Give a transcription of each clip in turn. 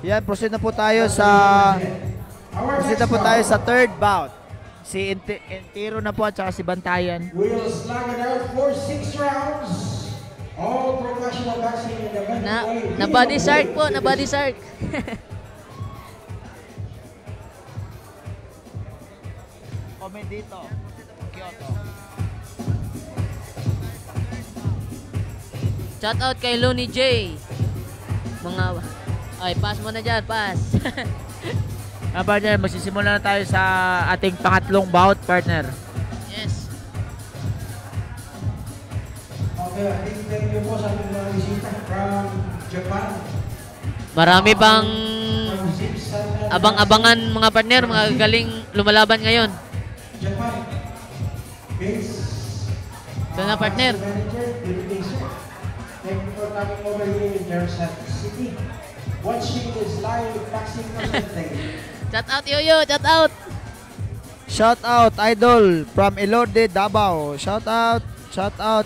Yan, proceed na po tayo sa third bout. Si Entero na po at saka si Bantayan. We'll slug it out for 6 rounds. All professional boxing in the middleweight. Na body shark po, na body shark. Comment dito. Kyoto. Shout out kay Looney J. Ay, pass mo na dyan, pass. Partner, magsisimula na tayo sa ating pangatlong bout, partner. Yes. Okay, thank you po sa ating mga bisita from Japan. Marami pang abang-abangan mga partner, mga galing lumalaban ngayon. Japan. Base. Ito na partner. Thank you for coming over here in Jersey City. Watching this live boxing content. Shout out Yoyo, shout out. Shout out Idol from Elorde, Davao. Shout out, shout out.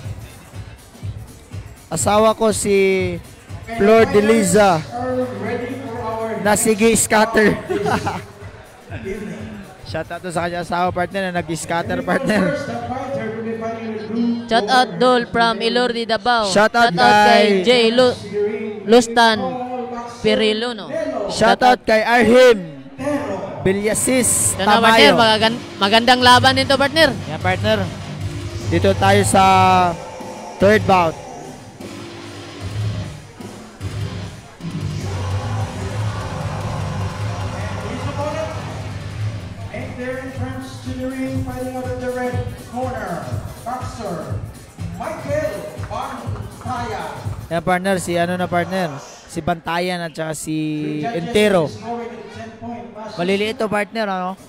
Asawa ko si Flor de Liza. Nasigi scatter. Shout out to sa kanya asawa, partner, na nag-scatter, partner. Shout out Dol from Elorde, Davao. Shout out kay Jay Lustan Pirillo, no? Shout out kay Arhim Bilyasis Ito na partner, Tamayo. magandang laban nito partner. Yan, partner. Dito tayo sa third bout. Make their entrance to the ring, fighting out of the red corner, boxer Michael Bantayan. Yan, partner, si ano na partner? Si Bantayan at saka si Entero. Maliliit to, partner, ano?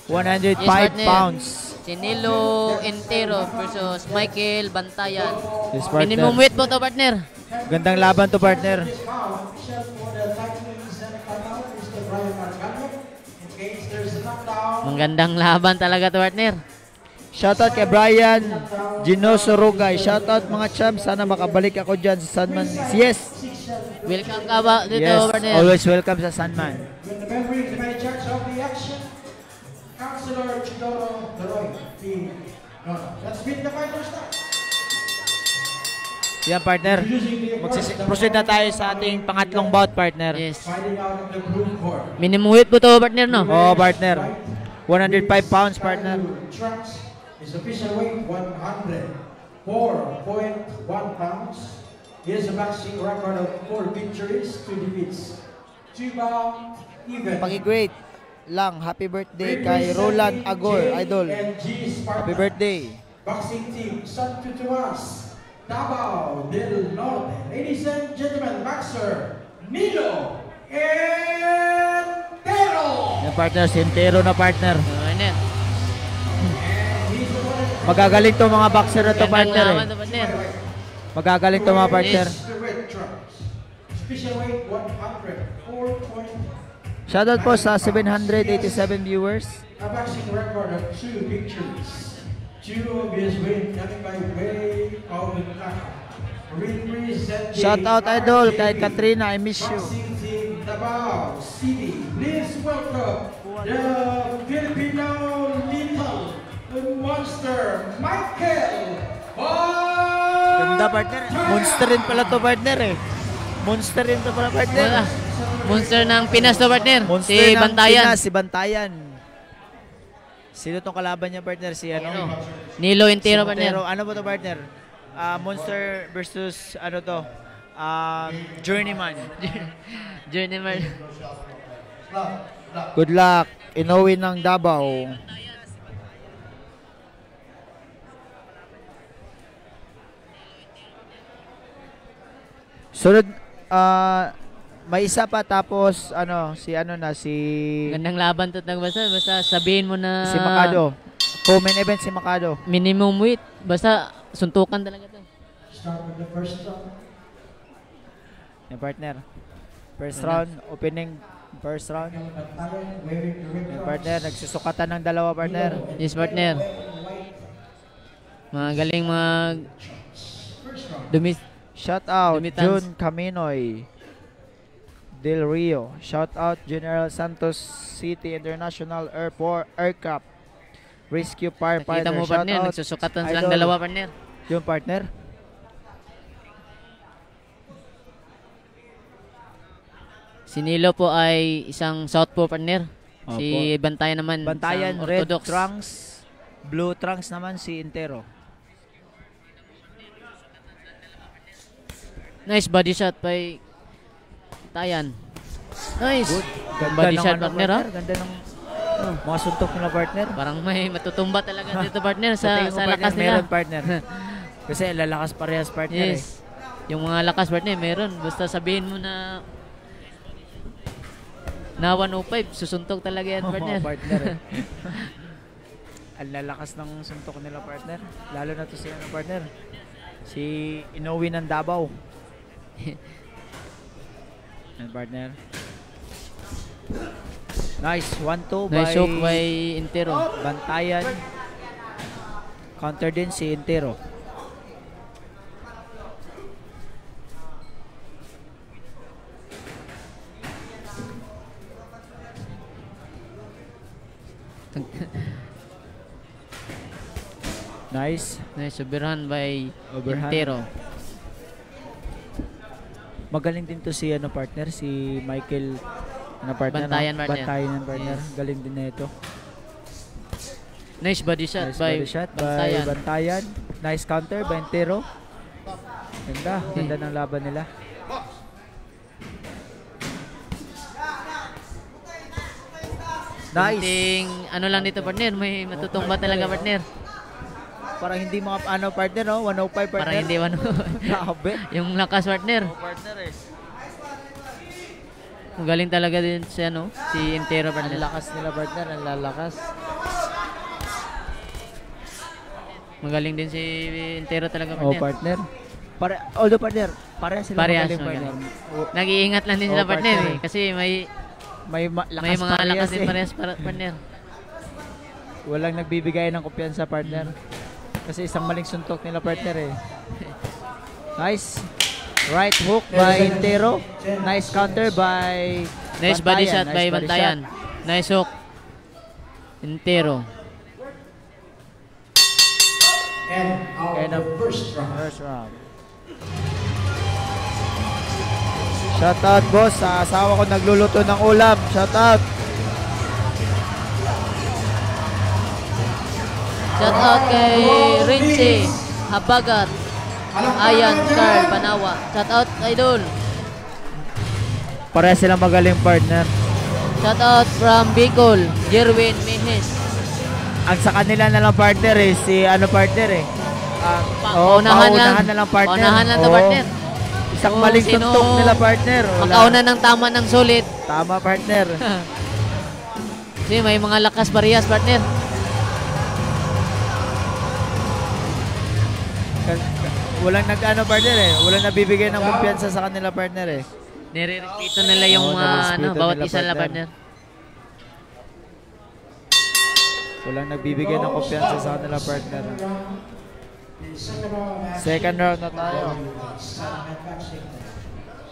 105 pounds. Si Nilo Entero versus Michael Bantayan. Yes, partner. Minimum weight po to partner. Gandang laban to, partner. Magandang laban talaga to partner. Shoutout kay Brian Ginoso Rugay. Shoutout mga champs. Sana makabalik ako dyan sa Sunman. Yes. Welcome ka ba dito Yes, partner? always welcome sa Sunman. With the memory of the judge of the action, Councilor Chidoro Daroy. Let's beat the fighters now. Yan, partner. Proceed na tayo sa ating pangatlong bout, partner. Yes. Fighting out of the blue court. Minimum weight po to partner, no? Oh, partner. 105 pounds, partner. Trunks is official weight 104.1 pounds. He has a boxing record of 4 victories, 2 defeats, 2 bout even. Paki-great lang. Happy birthday kay Roland Agor, idol. Happy birthday. Boxing team, Santo Tomas, Davao del Norte. Ladies and gentlemen, boxer Nilo Entero. Yan, partner. Si Entero na, partner. Partner. Magagaling to mga boxer na to, partner. Laban to partner. Magagaling to mga partner. Special weight 104. Shoutout po sa 787 viewers. A boxing record of 2 victories. 2 of his wins coming by way of the knockout. Shoutout, idol, kay Katrina. I miss you. Boxing team Davao City. Please welcome the Filipino lethal monster Michael Bantayan. Ganda, partner. Monster rin pala to, partner, eh. Monster rin to pala, partner. Monster ng Pinas to partner. Monster Si ng Bantayan. Pinas, si Bantayan. Sino tong kalaban niya, partner? Si ano? Nilo Entero Si partner. Montero. Ano ba to, partner? Monster versus ano to? Journeyman. Journeyman. Good luck. Inuwi ng Davao. Sunod, may isa pa tapos ano, si Gandang laban to basta sabihin mo na si Makado. Co-main event si Makado. minimum weight. Basta suntukan talaga to. Start with the first round. Yung partner. First round, opening first round. Bantayan wearing the red Yung trunks. partner, nagsusukatan ng dalawa, partner. Yes partner. Mga galing First round. Shout out, Dumitans. June Caminoy. Del Rio. Shout out General Santos City International Aircraft Rescue Firefighter. Nakita mo, Shout partner, out, nagsusukatan silang Idol. dalawa, partner. Yung partner. Si Nilo po ay isang Southpaw, partner. Si Opo. Bantayan naman, Bantayan, isang red Orthodox. trunks. Blue trunks naman si Intero. Nice body shot by Tayan. Nice. Good. Ganda Body ng shot, ano, partner, ha? Ganda ng mga suntok nila, partner. Parang may matutumba talaga dito, partner, Sa sa tingin ko, partner, lakas nila. meron, partner. Kasi lalakas parehas, partner. Yes. Yung mga lakas, partner, meron. Basta sabihin mo na 105, susuntok talaga yan, partner. Partner. Ang lalakas ng suntok nila, partner. Lalo na to si ano, partner. Si Inoue ng Davao. Yan, partner. Nice. 1-2 Nice by hook by Intero. Bantayan. Counter din si Intero. Nice. Nice overhand by Overhand. Intero. Magaling din to si ano, partner, si Michael ano, partner, Bantayan, no? partner. Bantayan yan, partner. Yes. Galing din na ito. Nice body shot Nice by body shot by Bantayan. Bantayan. Nice counter by Intero. Ganda. Ganda ng laban nila. Nice. Kunting ano lang dito, partner, may matutumba talaga, partner. Parang hindi mga ano, partner, no? 105, partner. Parang hindi ano. Grabe. Yung lakas, partner. Partner eh. Galing talaga din si ano, si Intero, Ang partner. lakas nila, partner. Ang lalakas. Magaling din si Intero talaga, Oh, partner. partner. Although, partner, parehas sila Parehas, magaling, partner. magaling. Nag-iingat lang din sila, Oh, partner, partner. eh. Kasi may Lakas mga parehas lakas din eh. parehas, partner. Walang nagbibigay ng kumpiyansa, partner. Kasi isang maling suntok nila, partner eh. Nice. Right hook by Intero. Nice counter by Nice body Bantayan. shot by Nice body Bantayan. shot. Nice hook. Intero. And out End of of the first round. First round. Shout out, boss, sa asawa ko nagluluto ng ulam. Shout out. Shout out kay Rinci Habagat. Ayan Carl Panawa. Shout out idol. Pareha silang magaling, partner. Shout out from Bicol, Jerwin Mejes. Ang sa kanila na lang, partner eh. Si ano, partner eh. Paunahan lang. na lang, partner. Paunahan lang to, Oo. partner. Isang Oo, maling sino suntok nila, partner. Wala. Makauna ng tama ng sulit. Tama, partner. Kasi may mga lakas parehas, partner. Walang nag-ano, partner eh. Walang nabibigay ng kumpiyansa sa kanila, partner eh. Nire-respeto nila yung Oo, mga nire-respeto bawat nila, isa nila, partner. partner. Walang nagbibigay ng kumpiyansa sa kanila, partner. Second round na tayo.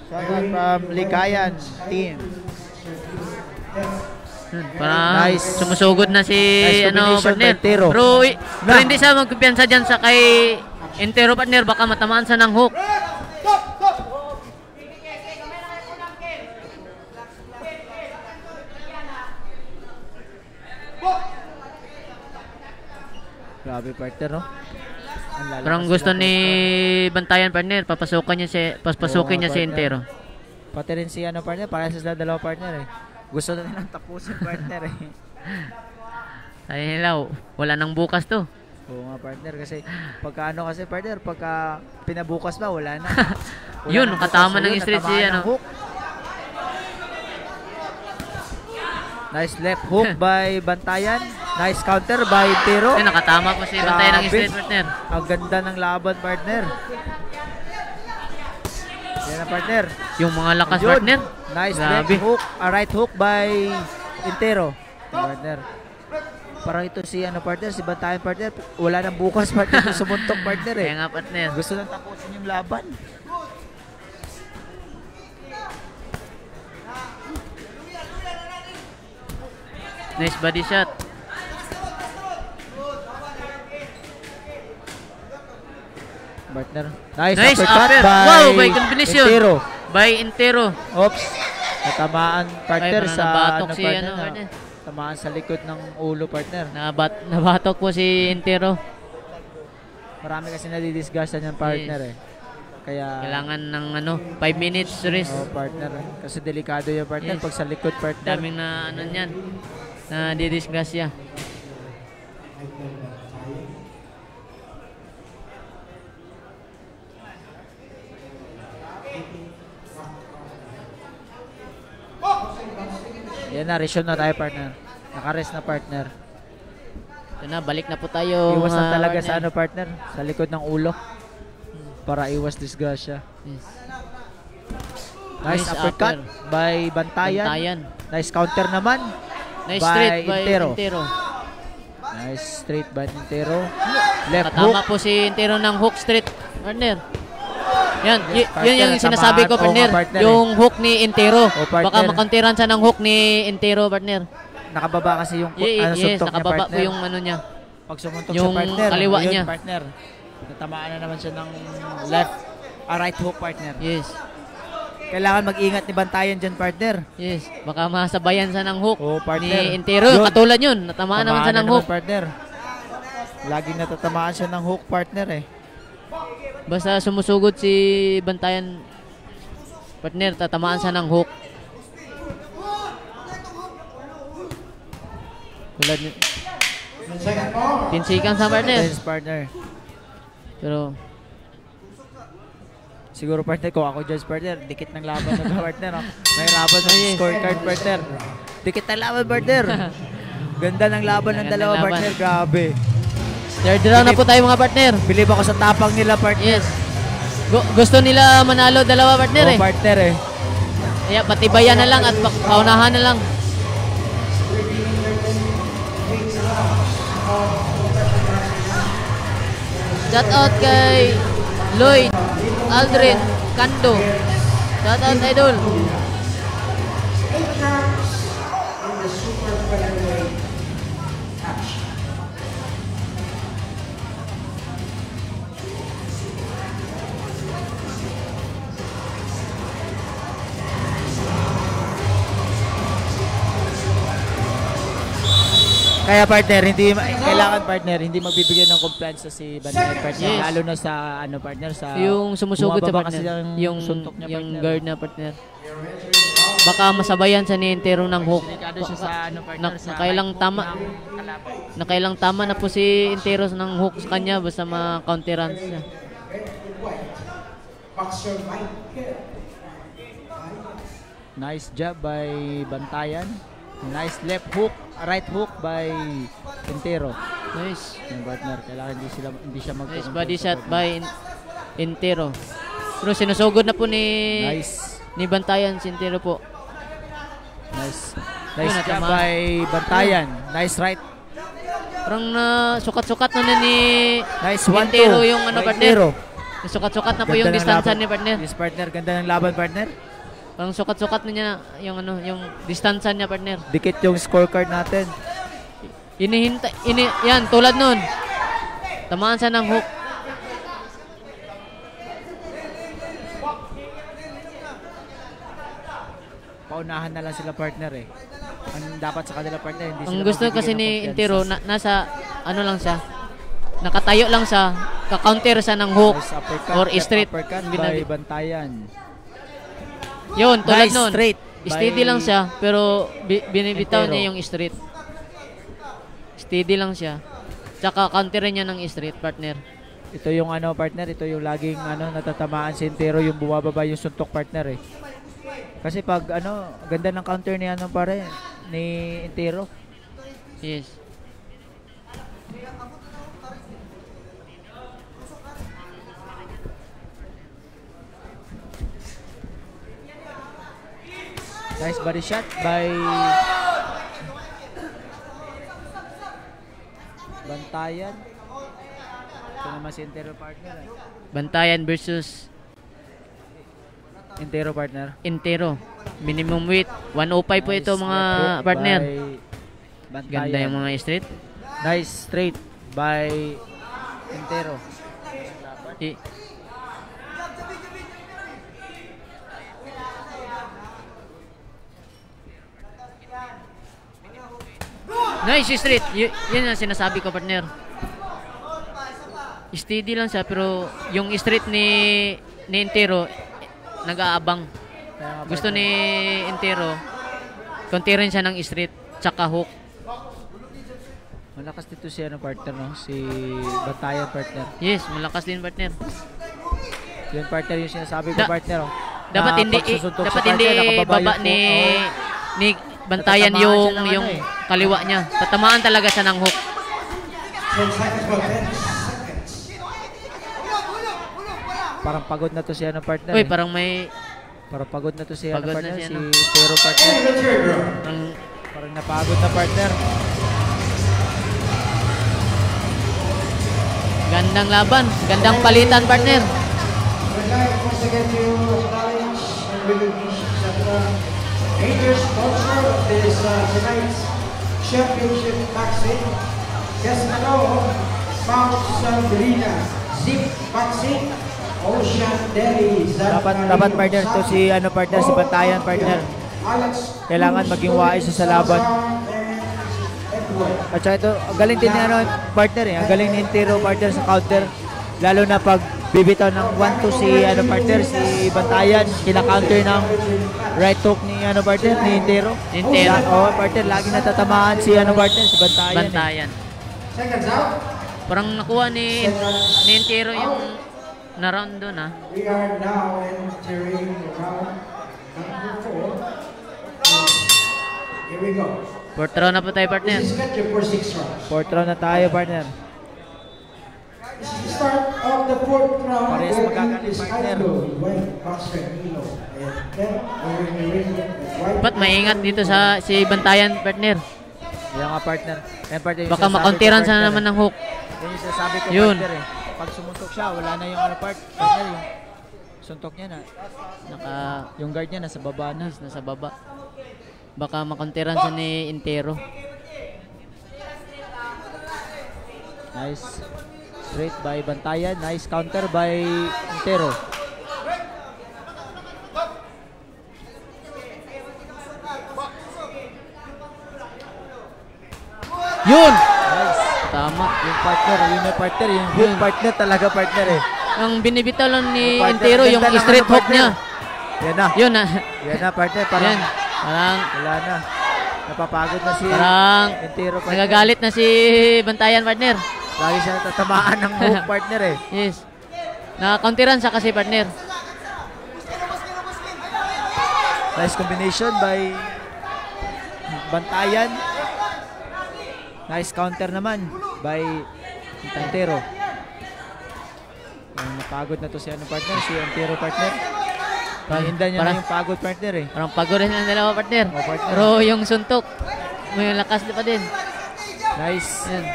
Shout out from Likayan team. Para Nice. sumusugod na si Nice ano, combination partner. by Intero. Pero hindi siya magkumpiyansa dyan sa kay Intero, partner. Baka matamaan sa ng hook. Grabe, partner, no? Ang lalakas Parang gusto nila, ni Bantayan, partner. Papasukin niya Oo, niya si partner. Intero. Pati rin si ano, partner, para sila dalawa, partner eh. Gusto na nilang tapusin, partner eh. Ay nila, wala nang bukas to. Oo nga, partner, kasi pagka ano kasi, partner, pagka pinabukas ba, wala na. Wala Yun, nang katama bukas. ng Ayun, straight si natamaan ano. ng hook. Nice left hook by Bantayan. Nice counter by Intero. Ay, nakatama po si Bantayan ng Grabe. straight, partner. Ang ganda ng laban, partner. Yan na, partner. Yung mga lakas, Yun. partner. Nice Grabe. left hook, right hook by Intero. Partner. Parang ito si ano, partner, si Bantayan, partner. Wala nang bukas, partner, kung sumuntok, partner eh. Kaya nga, partner. Gusto nang tapusin yung laban. Nice body shot. Partner. Nice, Nice uppercut upper. by Wow, by combination. Intero. By Intero. Oops. Natamaan partner Ay, sa nabatok si partner, ano, partner. tamaan sa likod ng ulo partner. Nabatok po si Intero. Marami kasi nadidisgustan yung partner eh. Kaya Kailangan ng 5 minutes rest. partner. Kasi delikado yung partner Yes. pag sa likod partner. Daming na niyan. Na didisgrasya. Yan na, resume na tayo partner. Naka-rest na partner. Ito na, balik na po tayo. Iwas na mga talaga partner. sa partner, sa likod ng ulo. Para iwas disgrasya. Yes. Nice, Nice uppercut upper. by Bantayan. Bantayan. Nice counter naman. Nice by straight by Intero. Intero. Nice straight by Intero. Left hook. Katama po si Intero ng hook straight. Partner. Yan, Yes, partner, yun yung sinasabi ko, tamaan. Oo partner. nga, partner, Yung hook ni Intero. partner. Baka makonteran siya ng hook ni Intero, partner. Nakababa kasi yung Yes, suntok niya nakababa po partner. yung ano niya. Pag sumuntok yung sa partner, kaliwa ayun, niya. partner. Natamaan na naman siya ng right hook partner. Yes. Kailangan mag-ingat ni Bantayan dyan partner. Yes. Baka masabayan siya ng hook Oo, partner. ni Intero. Yun. Katulad yun. Natamaan naman siya ng hook. partner. Laging natatamaan siya ng hook partner eh. Basta sumusugod si Bantayan, partner, tatamaan siya ng hook. Tulad ni 10 seconds sa partner. Tense partner. Pero Siguro partner, kung ako judge partner, dikit ng laban ng partner. Oh. May laban ng scorecard partner. Dikit ng laban partner. Ganda ng laban ng Ganda dalawa ng laban. partner. Grabe. third round na po tayo mga partner. Bilib ako sa tapang nila partner. Yes. Gusto nila manalo dalawa partner eh. Partner eh. Kaya patibayan na lang at paunahan na lang. Shout out kay Lloyd Aldrin Kando. Shout out idol. 8 rounds in the super featherweight match. Kaya partner, kailangan partner, hindi magbibigay ng kumpiyansa si Bantayan partner. Yes. Lalo na sa partner sa Yung sumusugod sa bumababa partner. kasi Yung suntok niya yung partner. guard na partner. Baka masabayan sa ni Intero ng hook. Delikado siya sa partner sa Nakailang right hook tama. ng kalaban. Nakailang tama na po si Intero ng hook sa kanya basta ma-counteran siya. Boxer Michael. Nice job by Bantayan. Nice left hook, right hook by Intero. Nice. Yung partner, kailangan hindi siya mag Nice body shot by Intero. Pero sinusugod na po Nice. ni Bantayan si Intero po. Nice. Yun, Nice job natama. by Bantayan. Nice right. Parang sukat-sukat na ni Nice one Intero two yung by partner. Intero. Sukat-sukat na po Ganda yung ng distansya laban. ni partner. Yes partner, ganda ng laban partner. Parang sukat-sukat na niya yung yung distansya niya partner. Dikit yung scorecard natin. Yan, tulad nun. Tamaan siya ng hook. Paunahan na lang sila partner eh. Ang dapat sa kanila partner, hindi Ang sila gusto magbibigay kasi ng ni kumpiyansa. Intero, nasa ano lang siya. Nakatayo lang siya. Ka-counter siya ng hook Nice uppercut, or left straight. uppercut by Binabi- Bantayan. Yun, tulad Nice nun. straight Steady by lang siya, pero binibitaw Intero. niya yung straight. Steady lang siya. Tsaka counterin niya ng straight, partner. Ito yung partner, ito yung laging natatamaan si Intero, yung bumababa yung suntok partner eh. Kasi pag ganda ng counter ni pare ni Intero. Yes. Nice body shot by Bantayan. Ito naman si Intero partner eh. Bantayan versus Intero partner. Intero. Minimum weight, 105 po ito Nice mga left hook partner. by Bantayan. Ganda yung mga straight. Nice straight by Intero. I- Nice straight. Yun ang sinasabi ko, partner. Steady lang siya, pero yung straight ni Intero, nag-aabang. Kaya nga, Gusto partner. ni Intero, konti rin siya ng straight, tsaka hook. Malakas dito si ano partner, no? Si Bantayan partner. Yes, malakas din, partner. Yung partner yung sinasabi ko partner, oh. Dapat Na hindi pagsusuntok dapat sa hindi partner, nakababa baba yung ni hook. ni Bantayan Natatamaan yung siya ng ano eh. kaliwa niya. Tatamaan talaga siya ng hook. 10 seconds po, 10 seconds. Parang pagod na to si ano partner. Uy, eh. parang may Parang pagod na to si ano Pagod na partner, si si ano. Pero partner. And the third round. Parang napagod na partner. gandang laban, gandang palitan, partner. We'd like once again to acknowledge and recognize the major sponsor of this tonight's championship boxing. Yes, hello, Mount Sabrina, Zip Boxing, Ocean Deli, Dapat partner to si ano partner, si Bantayan partner. Alex, Kailangan maging wais sa laban. At saka ito, ang galing din ni ano partner eh. Ang galing ni Intero partner sa counter. Lalo na pag bibitaw ng 1-2 si ano partner, si Bantayan, kina-counter ng right hook ni ano partner, ni Intero. Intero. Oh, partner, lagi natatamaan si ano partner, si Bantayan. Eh. Bantayan. Seconds out. Parang nakuha ni Intero yung na-round doon, ah. We are now entering round number 4. Here we go. Fourth round na po tayo, partner. This is scheduled for 6 rounds. Fourth round na tayo partner. This is the start of the 4th round. Parehas magkagaling, Is partner. Idol, White Boxer Nilo, and then wearing the ring with white Dapat maingat dito sa si Bantayan, partner. Yan nga partner. Yan partner yung Baka sinasabi ko, makontiran partner, siya naman ng hook. Yan yung sinasabi ko Yun. partner eh. Pag sumuntok siya, wala na yung ano partner yung suntok niya na. Yung guard niya nasa baba na. Nasa baba. Baka makontiran siya ni Intero. Nice. Straight by Bantayan. Nice counter by Intero. Yun! Nice. Tama. Yung partner, yung hook partner talaga partner eh. Ang binibitaw lang ni Partner, Intero, yung ganda ng straight ano, hook partner. niya. Yan na. Yun, ah. Yan na partner. Parang Yan. Parang wala na. Napapagod na si Parang Intero partner. nagagalit na si Bantayan, partner. Lagi siya natatamaan ng hook partner eh. Yes. Nakakontiran siya kasi, partner. Nice combination by Bantayan. Nice counter naman by Intero. Napagod na to si ano partner, si Intero partner. Pahinda niya na yung pagod partner eh. Parang pagod rin ang dalawa, partner. Oh, partner. Pero yung suntok, may lakas pa din. Nice. Yan.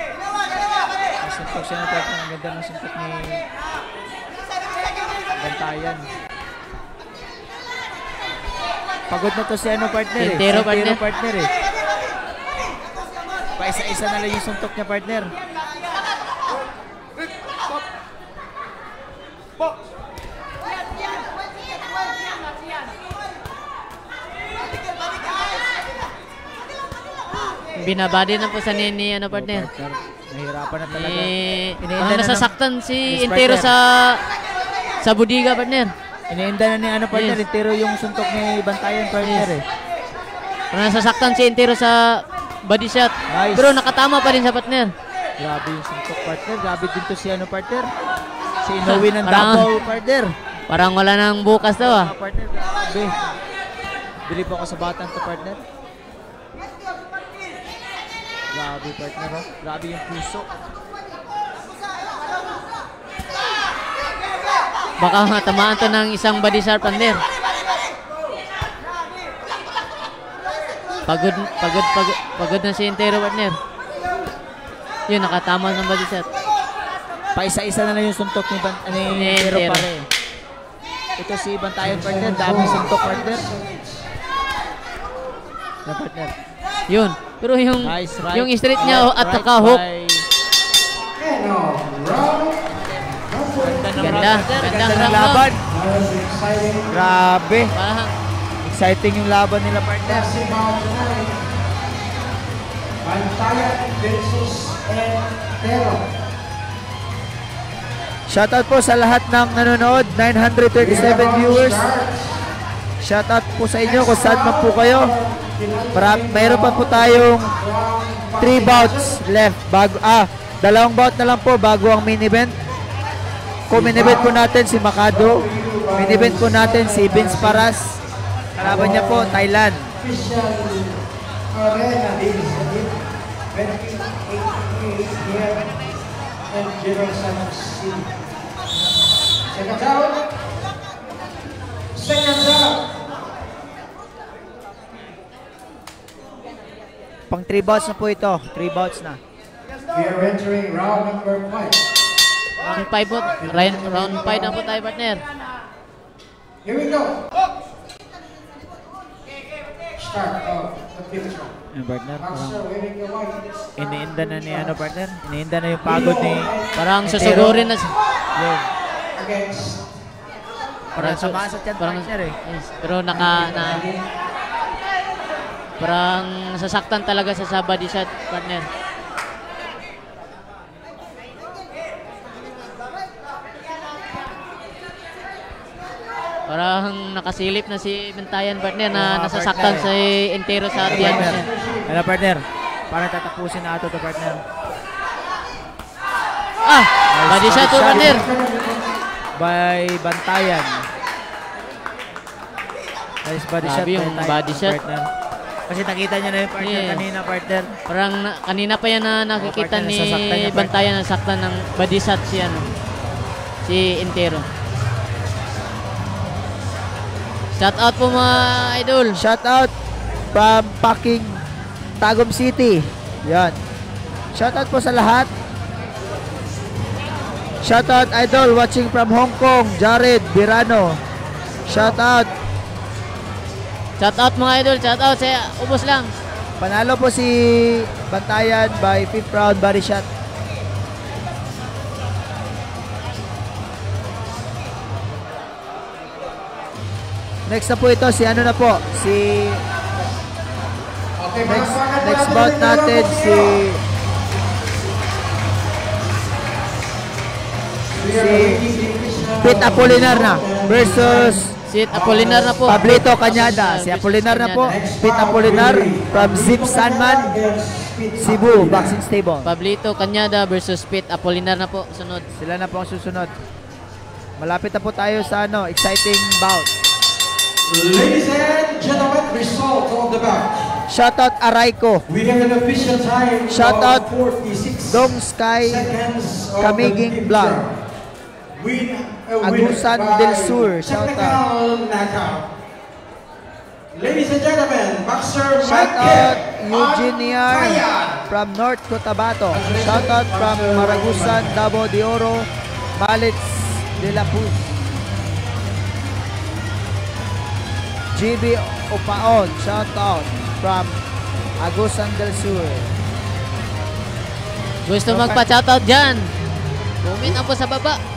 Suntok siya ng partner. Ang ganda ng suntok ni Bantayan. Pagod na to si ano partner eh. Intero, Si Intero partner. partner eh. Paisa-isa na lang yung suntok niya partner. Binabadi na po sa ni ano, partner. Partner. Nahihirapan na talaga. Iniinda Parang na nasasaktan si Yes, Intero partner. sa budiga, partner. Iniinda na ni ano partner. Yes. Intero yung suntok ni Bantayan partner Yes. eh. Parang nasasaktan si Intero sa body shot. Nice. Pero nakatama pa rin sa partner. Grabe yung suntok partner. Grabe din to si ano partner. Si Inoue ng Parang- Davao partner. Parang wala nang bukas daw, ah. Partner, grabe. Bilib ako sa batang to partner. Grabe partner, oh. Grabe yung puso. Baka matamaan to ng isang body shot, partner. Pagod na si Intero, partner. Yun, nakatama ng body shot. Paisa-isa na lang yung suntok ni Ni Intero Intero. pare. Ito si Bantayan partner. Daming suntok partner. na partner. Yun. Pero yung Nice right. yung straight niya at right saka hook. by- And round number Ganda. Ganda Gandang ng round. laban. that was exciting. Grabe. Parang Exciting yung laban nila partner. Classic bout tonight. Bantayan versus Entero. Shoutout po sa lahat ng nanonood. 937 viewers. Shoutout po sa inyo kung saan man po kayo. Mayroon pa po tayong 3 bouts left. Dalawang bout na lang po bago ang main event. Kung main event po natin si Makado. Main event po natin si Vince Paras. Kalaban niya po, Thailand. Official arena, ladies and gentlemen. 28 here in General Santos City. Second down. Second down. Pang 3 bouts na po ito. 3 bouts na. We are entering round number 5. round 5 po. Round 5 na po tayo, partner. Here we go. Start of the fifth round. Yung partner, Boxer wearing the white. iniinda na ni partner. Iniinda na yung pagod ni Parang susugurin na yun. Against Parang sumasat yan parang- partner eh. Yes, pero parang nasasaktan talaga sa body shot, partner. Parang nakasilip na si Bantayan, partner, na nasasaktan sa Entero sa tiyan, partner. Ano partner? Parang tatapusin na ito to partner. Body shot to, partner. By Bantayan. Nice body shot. Grabe yung Bantayan, body shot. partner. Kasi nakita niya na yung partner Yeah. kanina partner. Parang kanina pa yan na nakikita partner, ni nasasaktan niya, partner. Bantayan, nasaktan ng body shot si Entero. Shout out po mga idol. Shout out from Paking Tagum City. Yan. Shout out po sa lahat. Shout out idol watching from Hong Kong, Jared Birano. Shout out. Shout out mga idol. Shout out sa ubos lang. Panalo po si Bantayan by 5th round body shot. Next na po ito si ano na po, si Okay, next bout natin si Pete Apolinar na versus Si Apolinar na po. Pablito Cañada. Si Apolinar na po, Pete Apolinar from Zip Sanman, Cebu, Boxing Stable. Pablito Cañada versus Pete Apolinar na po. Sunod. Sila na po ang susunod. Malapit na po tayo sa exciting bout. Ladies and gentlemen, result of the bout. Shoutout Arayco, We have an official time Shout of out 46 Dong Sky, seconds of Kamiging the fifth Vlog. round. Agusan Winner del by Sur, shout technical knockout. Ladies and gentlemen, boxer Shoutout Michael Eugeniar Antayan. from North Cotabato. Shoutout from Maragusan, Davao de Oro, Malits de la Cruz. GB Opaon, shoutout from Agusan del Sur. Gusto magpa-shoutout dyan. Comment ang po sa baba.